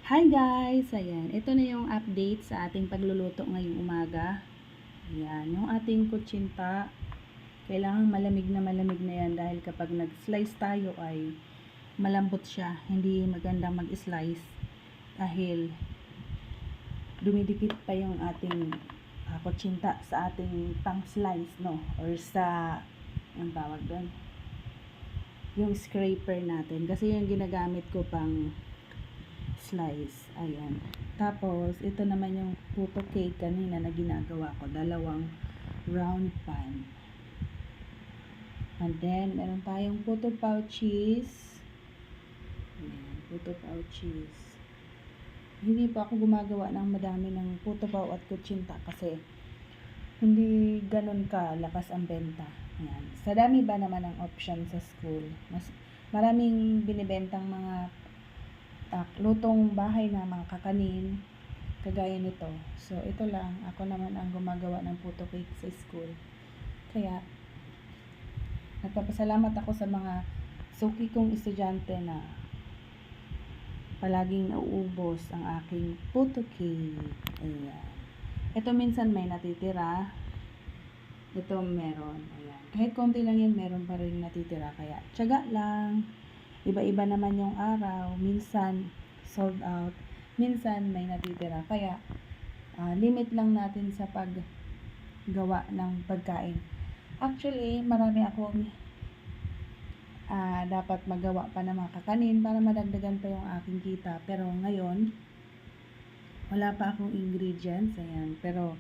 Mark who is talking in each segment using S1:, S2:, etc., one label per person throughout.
S1: Hi guys! Ayan, ito na yung update sa ating pagluluto ngayong umaga. Ayan, yung ating kutsinta, kailangan malamig na yan dahil kapag nag-slice tayo ay malambot siya. Hindi magandang mag-slice dahil dumidikit pa yung ating kutsinta sa ating pang-slice, no? Or sa, ang tawag doon? Yung scraper natin. Kasi yung ginagamit ko pang slice. Ayan. Tapos, ito naman yung puto cake kanina na ginagawa ko. Dalawang round pan. And then, meron tayong puto pao cheese. Ayan, puto pao cheese. Hindi pa ako gumagawa ng madami ng puto pao at kutsinta kasi hindi ganun ka lakas ang benta. Ayan. Sa dami ba naman ang option sa school? Mas maraming binibentang mga lutong bahay na mga kakanin kagaya nito. So ito lang, ako naman ang gumagawa ng puto cake sa school. Kaya nagpapasalamat ako sa mga suki kong estudyante na palaging nauubos ang aking puto cake. Ayan. Ito minsan may natitira. Ito meron. Ayan. Kahit konti lang yan, meron pa rin natitira. Kaya tiyaga lang. Iba-iba naman yung araw. Minsan sold out. Minsan may natitira. Kaya limit lang natin sa paggawa ng pagkain. Actually, marami akong dapat magawa pa ng mga kakanin para madagdagan pa yung aking kita. Pero ngayon, wala pa akong ingredients. Ayan. Pero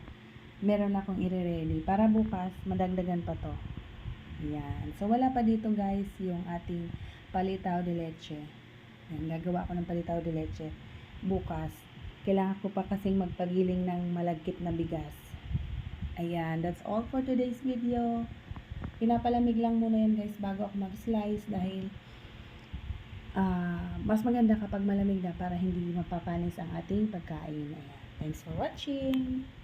S1: meron akong ire-ready. Para bukas, madagdagan pa to. Ayan. So, wala pa dito guys yung ating palitaw de leche. Ayan. Gagawa ko ng palitaw de leche bukas. Kailangan ko pa kasing magpagiling ng malagkit na bigas. Ayan. That's all for today's video. Pinapalamig lang muna yan guys bago ako mag-slice dahil mas maganda kapag malamig na para hindi mapapanis ang ating pagkain. Ayan. Thanks for watching!